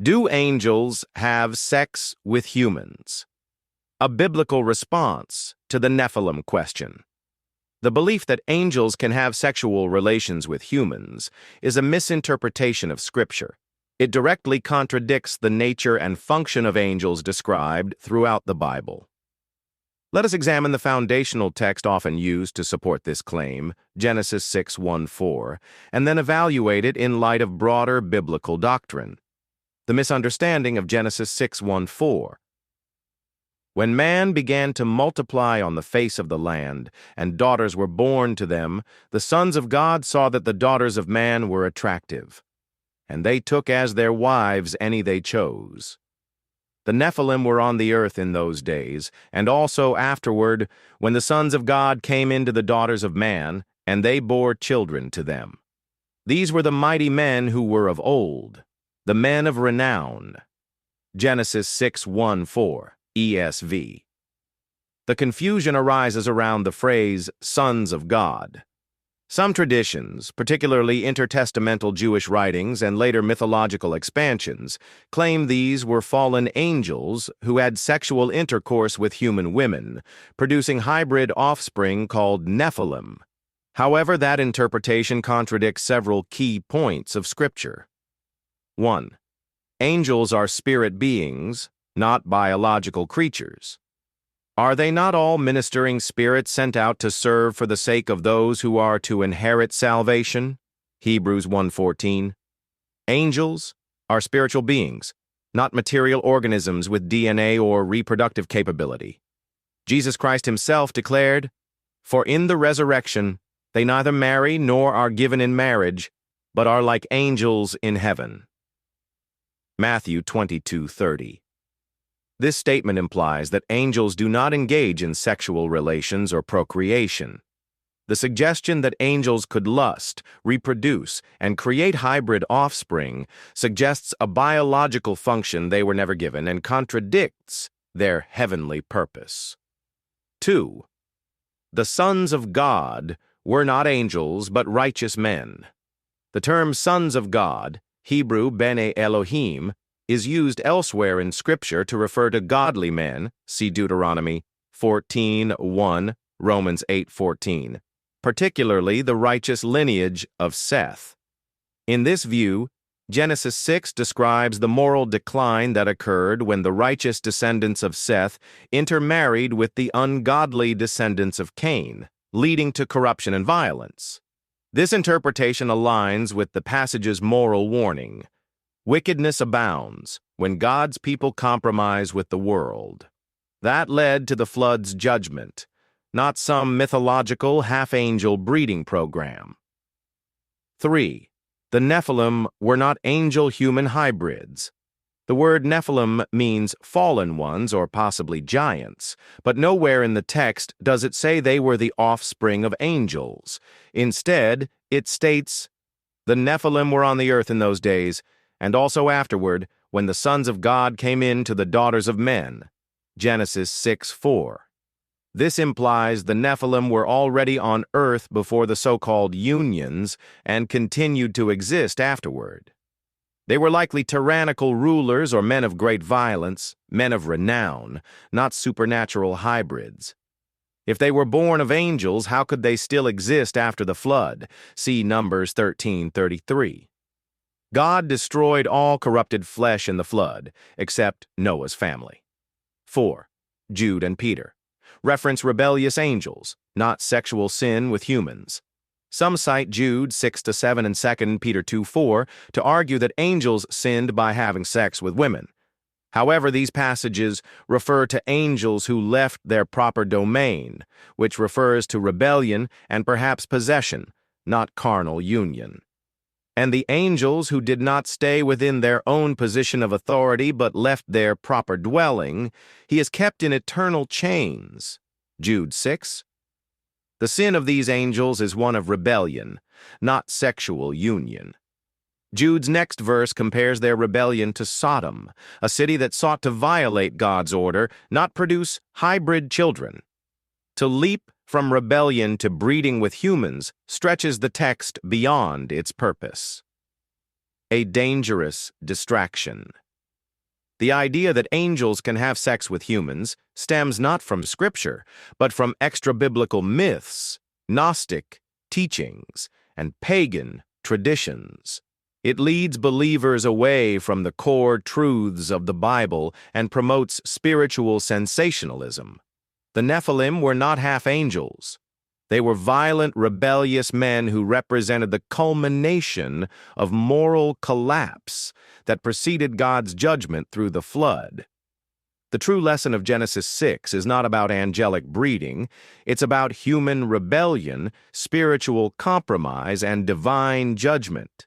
Do angels have sex with humans? A biblical response to the Nephilim question. The belief that angels can have sexual relations with humans is a misinterpretation of Scripture. It directly contradicts the nature and function of angels described throughout the Bible. Let us examine the foundational text often used to support this claim, Genesis 6:1-4, and then evaluate it in light of broader biblical doctrine. The misunderstanding of Genesis 6:1-4. When man began to multiply on the face of the land, and daughters were born to them, the sons of God saw that the daughters of man were attractive, and they took as their wives any they chose. The Nephilim were on the earth in those days, and also afterward, when the sons of God came into the daughters of man, and they bore children to them. These were the mighty men who were of old, the men of renown. Genesis 6:1-4, ESV. The confusion arises around the phrase, sons of God. Some traditions, particularly intertestamental Jewish writings and later mythological expansions, claim these were fallen angels who had sexual intercourse with human women, producing hybrid offspring called Nephilim. However, that interpretation contradicts several key points of Scripture. 1. Angels are spirit beings, not biological creatures. Are they not all ministering spirits sent out to serve for the sake of those who are to inherit salvation? Hebrews 1:14. Angels are spiritual beings, not material organisms with DNA or reproductive capability. Jesus Christ himself declared, "For in the resurrection they neither marry nor are given in marriage, but are like angels in heaven." Matthew 22:30. This statement implies that angels do not engage in sexual relations or procreation. The suggestion that angels could lust, reproduce, and create hybrid offspring suggests a biological function they were never given and contradicts their heavenly purpose. 2. The sons of God were not angels but righteous men. The term sons of God, Hebrew Bene Elohim, is used elsewhere in Scripture to refer to godly men, see Deuteronomy 14:1, Romans 8:14, particularly the righteous lineage of Seth. In this view, Genesis 6 describes the moral decline that occurred when the righteous descendants of Seth intermarried with the ungodly descendants of Cain, leading to corruption and violence. This interpretation aligns with the passage's moral warning. Wickedness abounds when God's people compromise with the world. That led to the flood's judgment, not some mythological half-angel breeding program. 3. The Nephilim were not angel-human hybrids. The word Nephilim means fallen ones or possibly giants, but nowhere in the text does it say they were the offspring of angels. Instead, it states, "The Nephilim were on the earth in those days, and also afterward, when the sons of God came in to the daughters of men." Genesis 6:4. This implies the Nephilim were already on earth before the so-called unions and continued to exist afterward. They were likely tyrannical rulers or men of great violence, men of renown, not supernatural hybrids. If they were born of angels, how could they still exist after the flood? See Numbers 13:33. God destroyed all corrupted flesh in the flood, except Noah's family. 4. Jude and Peter reference rebellious angels, not sexual sin with humans. Some cite Jude 6-7 and 2 Peter 2:4 to argue that angels sinned by having sex with women. However, these passages refer to angels who left their proper domain, which refers to rebellion and perhaps possession, not carnal union. And the angels who did not stay within their own position of authority but left their proper dwelling, he is kept in eternal chains. Jude 6. The sin of these angels is one of rebellion, not sexual union. Jude's next verse compares their rebellion to Sodom, a city that sought to violate God's order, not produce hybrid children. To leap from rebellion to breeding with humans stretches the text beyond its purpose. A dangerous distraction. The idea that angels can have sex with humans stems not from Scripture, but from extra-biblical myths, Gnostic teachings, and pagan traditions. It leads believers away from the core truths of the Bible and promotes spiritual sensationalism. The Nephilim were not half angels. They were violent, rebellious men who represented the culmination of moral collapse that preceded God's judgment through the flood. The true lesson of Genesis 6 is not about angelic breeding, it's about human rebellion, spiritual compromise, and divine judgment.